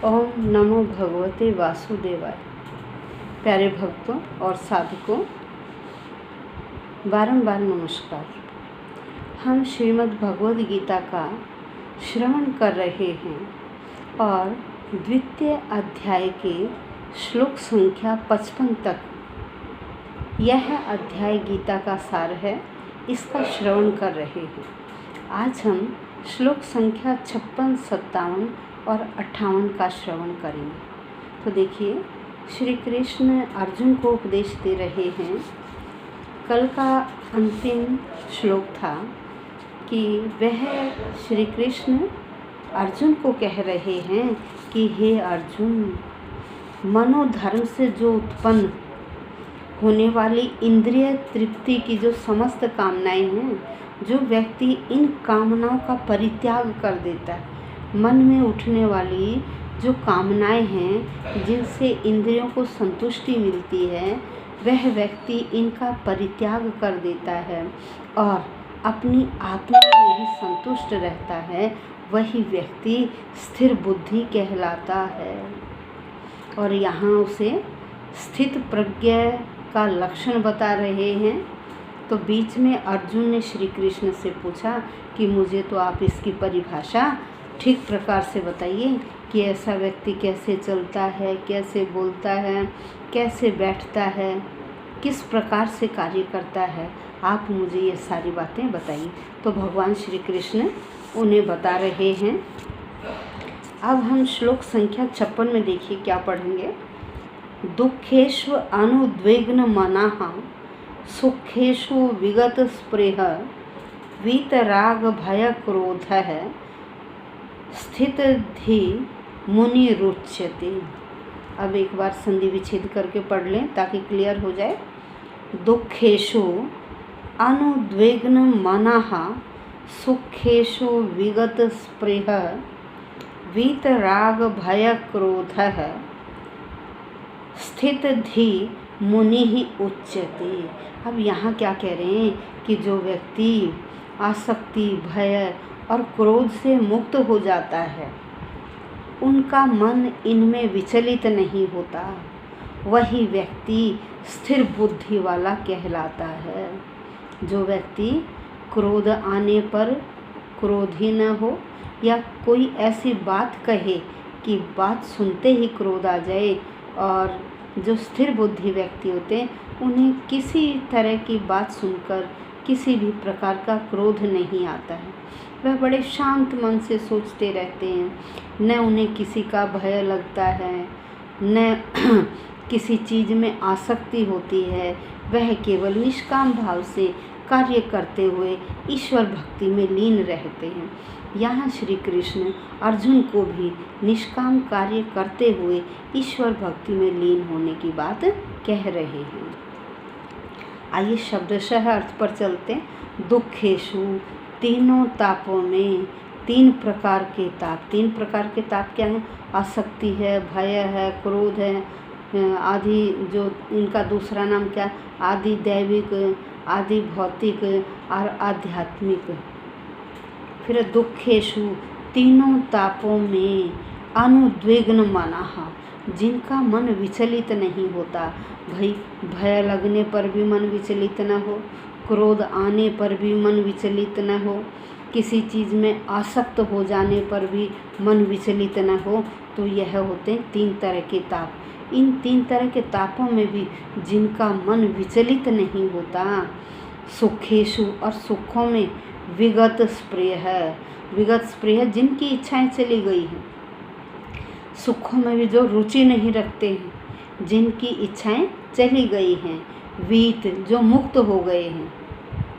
ओम नमो भगवते वासुदेवाय। प्यारे भक्तों और साधकों, बारंबार नमस्कार। हम श्रीमद् भगवद गीता का श्रवण कर रहे हैं और द्वितीय अध्याय के श्लोक संख्या 55 तक यह अध्याय गीता का सार है, इसका श्रवण कर रहे हैं। आज हम श्लोक संख्या 56, 57 और 58 का श्रवण करेंगे। तो देखिए, श्री कृष्ण अर्जुन को उपदेश दे रहे हैं। कल का अंतिम श्लोक था कि वह श्री कृष्ण अर्जुन को कह रहे हैं कि हे अर्जुन, मनोधर्म से जो उत्पन्न होने वाली इंद्रिय तृप्ति की जो समस्त कामनाएं हैं, जो व्यक्ति इन कामनाओं का परित्याग कर देता है, मन में उठने वाली जो कामनाएं हैं जिनसे इंद्रियों को संतुष्टि मिलती है, वह व्यक्ति इनका परित्याग कर देता है और अपनी आत्मा में ही संतुष्ट रहता है, वही व्यक्ति स्थिर बुद्धि कहलाता है। और यहाँ उसे स्थित प्रज्ञा का लक्षण बता रहे हैं। तो बीच में अर्जुन ने श्री कृष्ण से पूछा कि मुझे तो आप इसकी परिभाषा ठीक प्रकार से बताइए कि ऐसा व्यक्ति कैसे चलता है, कैसे बोलता है, कैसे बैठता है, किस प्रकार से कार्य करता है, आप मुझे ये सारी बातें बताइए। तो भगवान श्री कृष्ण उन्हें बता रहे हैं। अब हम श्लोक संख्या 56 में देखिए क्या पढ़ेंगे। दुखेषु अनुद्विग्न मनः सुखेषु विगत स्पृह वीतराग भय क्रोधः स्थित धी मुनि रुच्यते। अब एक बार संधि विच्छेद करके पढ़ लें ताकि क्लियर हो जाए। दुखेषु अनुद्विग्न मनः सुखेषु विगत स्पृह वीतराग भय क्रोधः स्थित धी मुनि ही उच्यते। अब यहाँ क्या कह रहे हैं कि जो व्यक्ति आसक्ति, भय और क्रोध से मुक्त हो जाता है, उनका मन इनमें विचलित नहीं होता, वही व्यक्ति स्थिर बुद्धि वाला कहलाता है। जो व्यक्ति क्रोध आने पर क्रोधी न हो या कोई ऐसी बात कहे कि बात सुनते ही क्रोध आ जाए, और जो स्थिर बुद्धि व्यक्ति होते हैं उन्हें किसी तरह की बात सुनकर किसी भी प्रकार का क्रोध नहीं आता है। वह बड़े शांत मन से सोचते रहते हैं, न उन्हें किसी का भय लगता है, न किसी चीज़ में आसक्ति होती है। वह केवल निष्काम भाव से कार्य करते हुए ईश्वर भक्ति में लीन रहते हैं। यहाँ श्री कृष्ण अर्जुन को भी निष्काम कार्य करते हुए ईश्वर भक्ति में लीन होने की बात कह रहे हैं। आइए शब्दशः अर्थ पर चलते हैं। दुखेषु, तीनों तापों में, तीन प्रकार के ताप। तीन प्रकार के ताप क्या हैं? आसक्ति है, भय है, क्रोध है, आदि जो इनका दूसरा नाम क्या? आदि दैविक, आदि भौतिक और आध्यात्मिक। फिर दुखेषु, तीनों तापों में, अनुद्विग्न मनः, जिनका मन विचलित नहीं होता। भय लगने पर भी मन विचलित न हो, क्रोध आने पर भी मन विचलित न हो, किसी चीज़ में आसक्त हो जाने पर भी मन विचलित न हो। तो यह होते हैं तीन तरह के ताप। इन तीन तरह के तापों में भी जिनका मन विचलित नहीं होता, सुखेषु, और सुखों में विगत स्पृह, विगत स्पृह जिनकी इच्छाएं चली गई हैं। सुखों में भी जो रुचि नहीं रखते हैं, जिनकी इच्छाएं चली गई हैं। वीत, जो मुक्त हो गए हैं,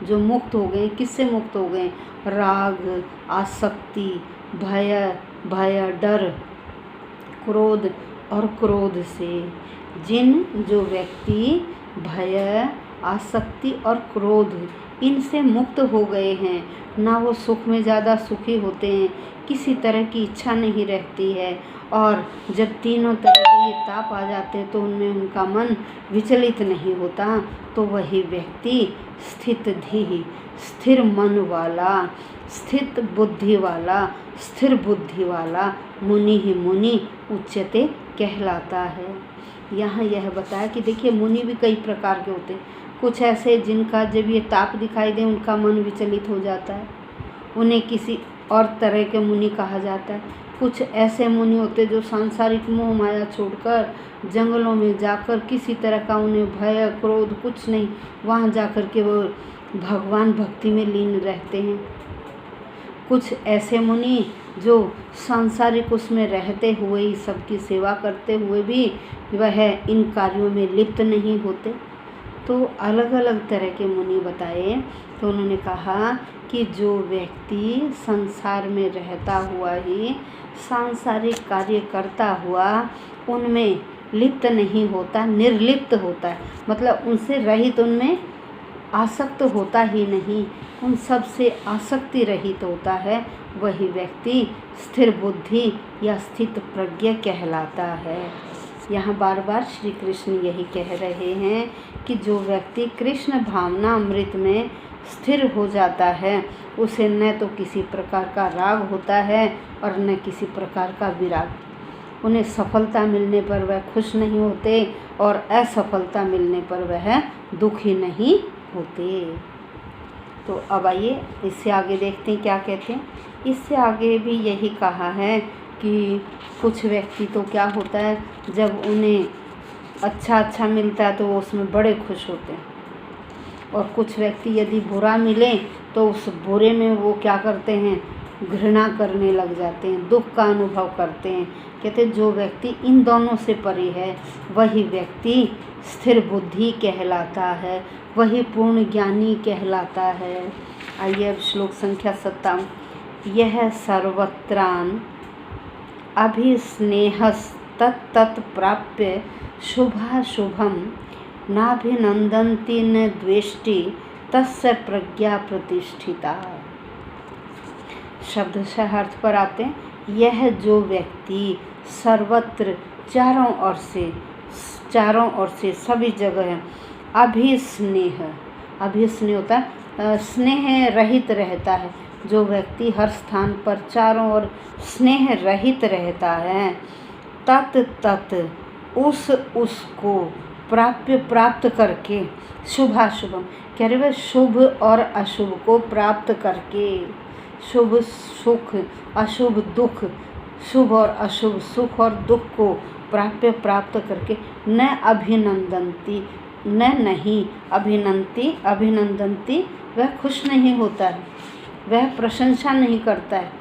जो मुक्त हो गए। किससे मुक्त हो गए? राग, आसक्ति, भय, डर, क्रोध और क्रोध से। जो व्यक्ति भय, आसक्ति और क्रोध इनसे मुक्त हो गए हैं, ना वो सुख में ज़्यादा सुखी होते हैं, किसी तरह की इच्छा नहीं रहती है। और जब तीनों तरह के ये ताप आ जाते हैं तो उनमें उनका मन विचलित नहीं होता, तो वही व्यक्ति स्थिर मन वाला, स्थिर बुद्धि वाला मुनि ही मुनि उच्यते कहलाता है। यहाँ यह बताया कि देखिए मुनि भी कई प्रकार के होते हैं। कुछ ऐसे जिनका जब ये ताप दिखाई दे उनका मन विचलित हो जाता है, उन्हें किसी और तरह के मुनि कहा जाता है। कुछ ऐसे मुनि होते जो सांसारिक मोह माया छोड़कर जंगलों में जाकर किसी तरह का उन्हें भय क्रोध कुछ नहीं, वहाँ जाकर के वो भगवान भक्ति में लीन रहते हैं। कुछ ऐसे मुनि जो सांसारिक उसमें रहते हुए ही सबकी सेवा करते हुए भी वह इन कार्यों में लिप्त नहीं होते। तो अलग अलग तरह के मुनि बताए। तो उन्होंने कहा कि जो व्यक्ति संसार में रहता हुआ ही सांसारिक कार्य करता हुआ उनमें लिप्त नहीं होता, निर्लिप्त होता है, मतलब उनसे रहित, उनमें आसक्त होता ही नहीं, उन सब से आसक्ति रहित होता है, वही व्यक्ति स्थिर बुद्धि या स्थित प्रज्ञ कहलाता है। यहाँ बार बार श्री कृष्ण यही कह रहे हैं कि जो व्यक्ति कृष्ण भावना अमृत में स्थिर हो जाता है उसे न तो किसी प्रकार का राग होता है और न किसी प्रकार का विराग। उन्हें सफलता मिलने पर वह खुश नहीं होते और असफलता मिलने पर वह दुखी नहीं होते। तो अब आइए इससे आगे देखते हैं क्या कहते हैं। इससे आगे भी यही कहा है कि कुछ व्यक्ति तो क्या होता है, जब उन्हें अच्छा मिलता है तो वो उसमें बड़े खुश होते हैं, और कुछ व्यक्ति यदि बुरा मिले तो उस बुरे में वो क्या करते हैं, घृणा करने लग जाते हैं, दुख का अनुभव करते हैं। कहते जो व्यक्ति इन दोनों से परे है वही व्यक्ति स्थिर बुद्धि कहलाता है, वही पूर्ण ज्ञानी कहलाता है। आइए अब श्लोक संख्या 57। यह सर्वत्रान अभिस्नेहस्तत् प्राप्य शुभाशुभम नाभिनंदन्ति न द्वेष्टि तस्य प्रज्ञा प्रतिष्ठिता। शब्दशः अर्थ पर आते हैं। यह जो व्यक्ति सर्वत्र चारों ओर से सभी जगह अभिस्नेह होता है, स्नेह रहित रहता है। जो व्यक्ति हर स्थान पर चारों ओर स्नेह रहित रहता है, तत् उसको प्राप्त करके शुभाशुभम कह रहे वह शुभ और अशुभ को प्राप्त करके, शुभ सुख अशुभ दुख, शुभ और अशुभ सुख और दुख को प्राप्त करके न अभिनंदन्ति वह खुश नहीं होता है, वह प्रशंसा नहीं करता है।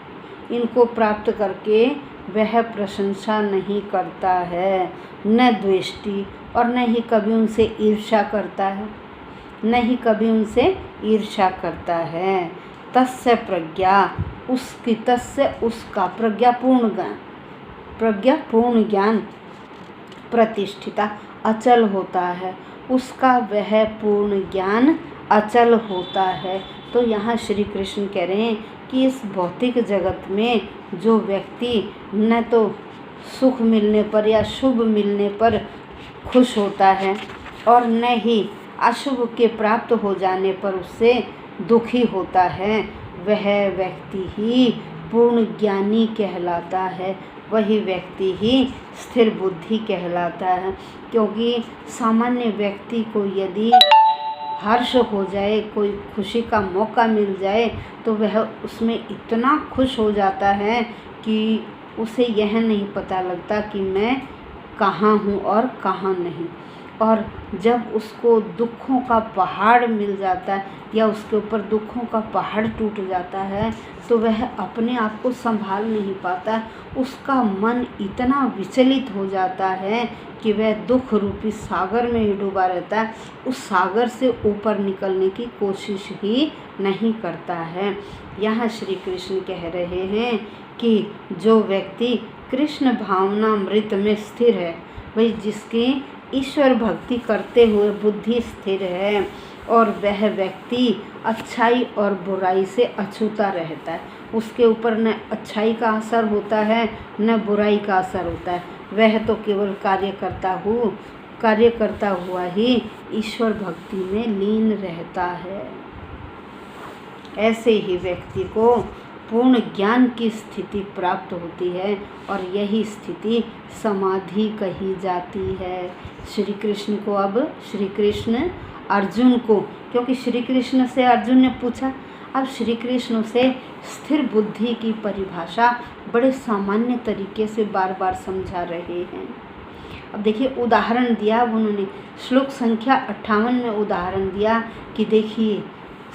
इनको प्राप्त करके वह प्रशंसा नहीं करता है, न द्वेष्टि और न ही कभी उनसे ईर्ष्या करता है, तस्य प्रज्ञा उसका प्रज्ञापूर्ण ज्ञान प्रतिष्ठिता अचल होता है, उसका वह पूर्ण ज्ञान अचल होता है। तो यहाँ श्री कृष्ण कह रहे हैं कि इस भौतिक जगत में जो व्यक्ति न तो सुख मिलने पर या शुभ मिलने पर खुश होता है और न ही अशुभ के प्राप्त हो जाने पर उससे दुखी होता है, वह व्यक्ति ही पूर्ण ज्ञानी कहलाता है, वही व्यक्ति ही स्थिर बुद्धि कहलाता है। क्योंकि सामान्य व्यक्ति को यदि हर्ष हो जाए, कोई खुशी का मौका मिल जाए तो वह उसमें इतना खुश हो जाता है कि उसे यह नहीं पता लगता कि मैं कहाँ हूँ और कहाँ नहीं। और जब उसको दुखों का पहाड़ मिल जाता है या उसके ऊपर दुखों का पहाड़ टूट जाता है तो वह अपने आप को संभाल नहीं पाता, उसका मन इतना विचलित हो जाता है कि वह दुख रूपी सागर में ही डूबा रहता है, उस सागर से ऊपर निकलने की कोशिश ही नहीं करता है। यहाँ श्री कृष्ण कह रहे हैं कि जो व्यक्ति कृष्ण भावना अमृत में स्थिर है, वही जिसकी ईश्वर भक्ति करते हुए बुद्धि स्थिर है और वह व्यक्ति अच्छाई और बुराई से अछूता रहता है। उसके ऊपर न अच्छाई का असर होता है न बुराई का असर होता है। वह तो केवल कार्य करता हुआ ही ईश्वर भक्ति में लीन रहता है। ऐसे ही व्यक्ति को पूर्ण ज्ञान की स्थिति प्राप्त होती है और यही स्थिति समाधि कही जाती है। श्री कृष्ण अर्जुन को, क्योंकि श्री कृष्ण से अर्जुन ने पूछा, अब श्री कृष्ण से स्थिर बुद्धि की परिभाषा बड़े सामान्य तरीके से बार बार समझा रहे हैं। अब देखिए उदाहरण दिया उन्होंने, श्लोक संख्या 58 में उदाहरण दिया कि देखिए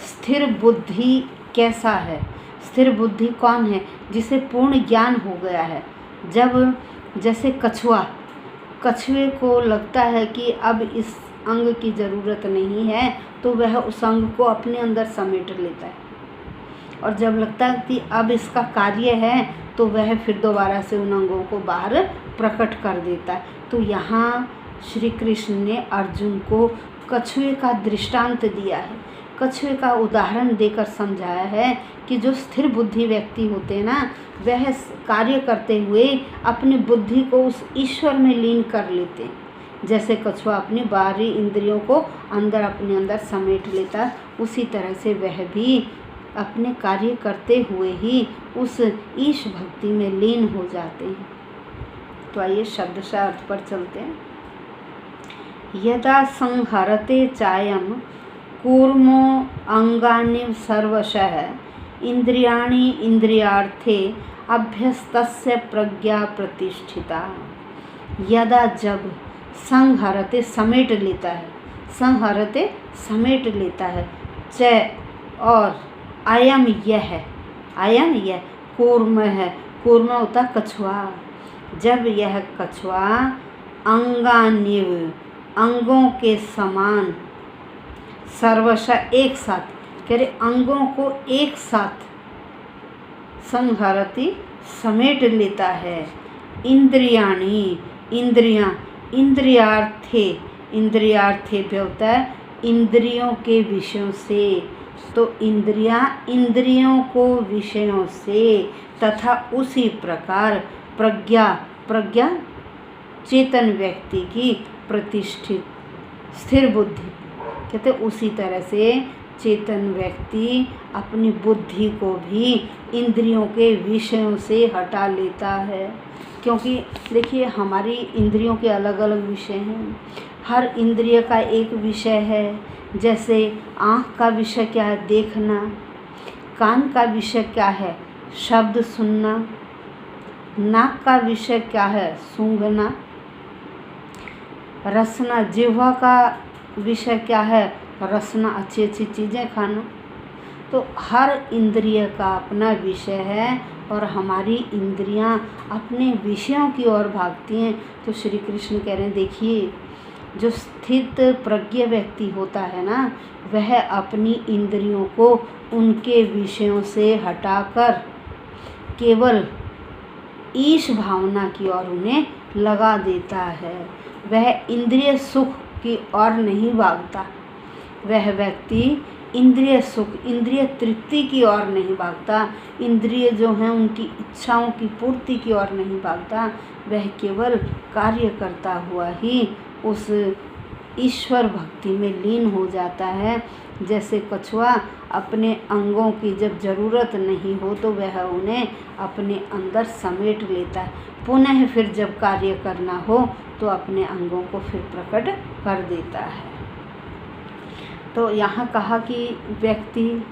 स्थिर बुद्धि कैसा है। स्थिर बुद्धि कौन है? जिसे पूर्ण ज्ञान हो गया है। जब जैसे कछुए को लगता है कि अब इस अंग की ज़रूरत नहीं है तो वह उस अंग को अपने अंदर समेट लेता है, और जब लगता है कि अब इसका कार्य है तो वह फिर दोबारा से उन अंगों को बाहर प्रकट कर देता है। तो यहाँ श्री कृष्ण ने अर्जुन को कछुए का दृष्टांत दिया है, कछुए का उदाहरण देकर समझाया है कि जो स्थिर बुद्धि व्यक्ति होते हैं ना, वह कार्य करते हुए अपनी बुद्धि को उस ईश्वर में लीन कर लेते हैं। जैसे कछुआ अपनी बाहरी इंद्रियों को अपने अंदर समेट लेता, उसी तरह से वह भी अपने कार्य करते हुए ही उस ईश भक्ति में लीन हो जाते हैं। तो आइए शब्दशः अर्थ पर चलते हैं। यदा संहरते चायम कूर्मो अंगानि सर्वशः इंद्रियाणि इंद्रियार्थे अभ्यस्तस्य प्रज्ञा प्रतिष्ठिता। यदा जब संहरते समेट लेता है, संहरते समेट लेता है, च और अयम यह कूर्म है, कूर्म होता कछुआ। जब यह कछुआ अंगान्यव अंगों के समान सर्वशः एक साथ, कह रहे अंगों को एक साथ संहरती समेट लेता है, इंद्रियाणी इंद्रियार्थे भी होता है इंद्रियों के विषयों से, तो इंद्रियों को विषयों से, तथा उसी प्रकार प्रज्ञा चेतन व्यक्ति की प्रतिष्ठित स्थिर बुद्धि, कहते उसी तरह से चेतन व्यक्ति अपनी बुद्धि को भी इंद्रियों के विषयों से हटा लेता है। क्योंकि देखिए हमारी इंद्रियों के अलग अलग विषय हैं, हर इंद्रिय का एक विषय है। जैसे आँख का विषय क्या है? देखना। कान का विषय क्या है? शब्द सुनना। नाक का विषय क्या है? सूंघना। रसना, जिह्वा का विषय क्या है? रसना, अच्छी अच्छी चीज़ें खाना। तो हर इंद्रिय का अपना विषय है और हमारी इंद्रियां अपने विषयों की ओर भागती हैं। तो श्री कृष्ण कह रहे हैं देखिए जो स्थित प्रज्ञ व्यक्ति होता है ना, वह अपनी इंद्रियों को उनके विषयों से हटाकर केवल ईश भावना की ओर उन्हें लगा देता है। वह इंद्रिय सुख की ओर नहीं भागता, वह व्यक्ति इंद्रिय सुख, इंद्रिय तृप्ति की ओर नहीं भागता, इंद्रिय जो हैं उनकी इच्छाओं की पूर्ति की ओर नहीं भागता। वह केवल कार्य करता हुआ ही उस ईश्वर भक्ति में लीन हो जाता है। जैसे कछुआ अपने अंगों की जब ज़रूरत नहीं हो तो वह उन्हें अपने अंदर समेट लेता है, पुनः फिर जब कार्य करना हो तो अपने अंगों को फिर प्रकट कर देता है। तो यहाँ कहा कि व्यक्ति,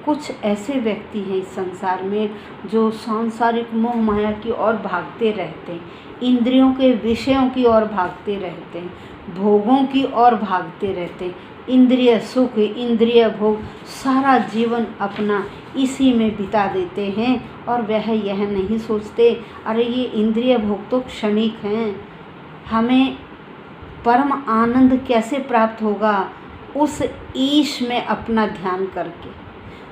कुछ ऐसे व्यक्ति हैं इस संसार में जो सांसारिक मोह माया की ओर भागते रहते हैं, इंद्रियों के विषयों की ओर भागते रहते हैं, भोगों की ओर भागते रहते हैं, इंद्रिय सुख, इंद्रिय भोग, सारा जीवन अपना इसी में बिता देते हैं। और वह यह नहीं सोचते अरे ये इंद्रिय भोग तो क्षणिक हैं, हमें परम आनंद कैसे प्राप्त होगा? उस ईश में अपना ध्यान करके,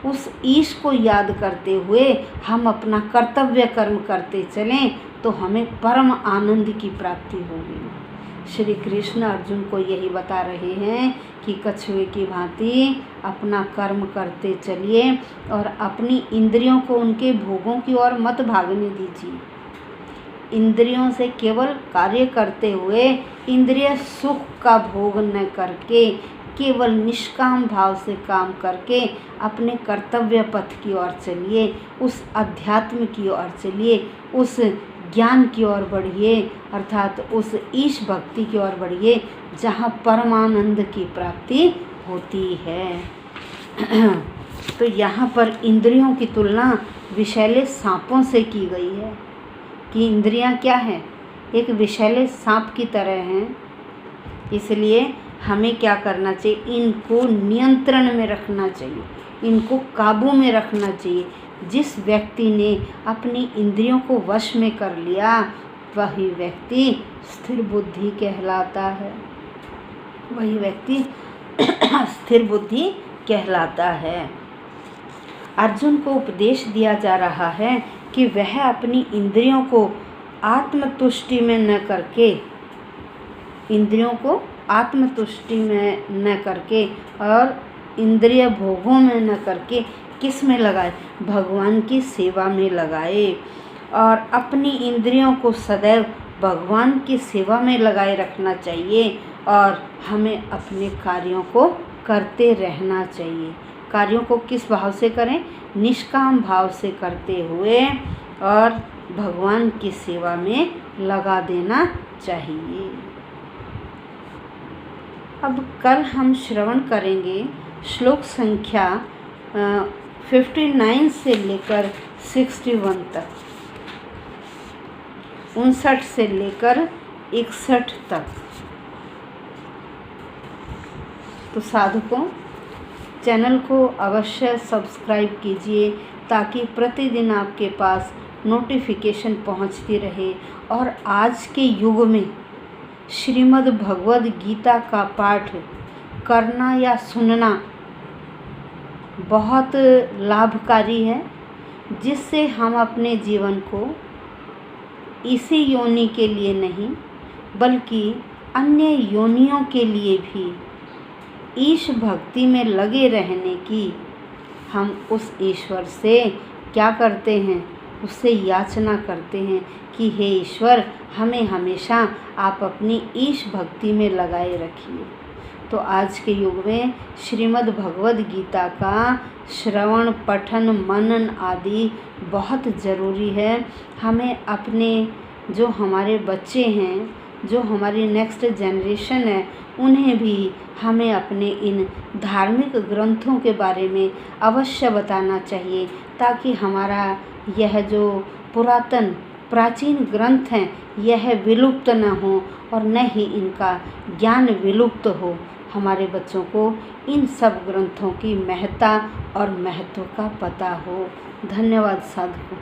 उस ईश को याद करते हुए हम अपना कर्तव्य कर्म करते चलें तो हमें परम आनंद की प्राप्ति होगी। श्री कृष्ण अर्जुन को यही बता रहे हैं कि कछुए की भांति अपना कर्म करते चलिए और अपनी इंद्रियों को उनके भोगों की ओर मत भागने दीजिए। इंद्रियों से केवल कार्य करते हुए इंद्रिय सुख का भोग न करके केवल निष्काम भाव से काम करके अपने कर्तव्य पथ की ओर चलिए, उस अध्यात्म की ओर चलिए, उस ज्ञान की ओर बढ़िए, अर्थात उस ईश भक्ति की ओर बढ़िए जहाँ परमानंद की प्राप्ति होती है। तो यहाँ पर इंद्रियों की तुलना विषैले सांपों से की गई है कि इंद्रियां क्या हैं, एक विषैले सांप की तरह हैं। इसलिए हमें क्या करना चाहिए, इनको नियंत्रण में रखना चाहिए, इनको काबू में रखना चाहिए। जिस व्यक्ति ने अपनी इंद्रियों को वश में कर लिया वही व्यक्ति स्थिर बुद्धि कहलाता है, वही व्यक्ति स्थिर बुद्धि कहलाता है। अर्जुन को उपदेश दिया जा रहा है कि वह अपनी इंद्रियों को आत्मतुष्टि में न करके, इंद्रियों को आत्मतुष्टि में न करके और इंद्रिय भोगों में न करके किस में लगाए, भगवान की सेवा में लगाए और अपनी इंद्रियों को सदैव भगवान की सेवा में लगाए रखना चाहिए और हमें अपने कार्यों को करते रहना चाहिए। कार्यों को किस भाव से करें, निष्काम भाव से करते हुए और भगवान की सेवा में लगा देना चाहिए। अब कल हम श्रवण करेंगे श्लोक संख्या 59 से लेकर 61 तक, 59 से लेकर 61 तक। तो साधकों, चैनल को अवश्य सब्सक्राइब कीजिए ताकि प्रतिदिन आपके पास नोटिफिकेशन पहुंचती रहे और आज के युग में श्रीमद् भगवद गीता का पाठ करना या सुनना बहुत लाभकारी है, जिससे हम अपने जीवन को इसी योनि के लिए नहीं बल्कि अन्य योनियों के लिए भी ईश भक्ति में लगे रहने की हम उस ईश्वर से क्या करते हैं, उससे याचना करते हैं कि हे ईश्वर, हमें हमेशा आप अपनी ईश भक्ति में लगाए रखिए। तो आज के युग में श्रीमद् भगवद गीता का श्रवण, पठन, मनन आदि बहुत ज़रूरी है। हमें अपने जो हमारे बच्चे हैं, जो हमारी नेक्स्ट जनरेशन है, उन्हें भी हमें अपने इन धार्मिक ग्रंथों के बारे में अवश्य बताना चाहिए ताकि हमारा यह जो पुरातन प्राचीन ग्रंथ हैं यह विलुप्त न हो और न ही इनका ज्ञान विलुप्त हो। हमारे बच्चों को इन सब ग्रंथों की महत्ता और महत्व का पता हो। धन्यवाद साधकों।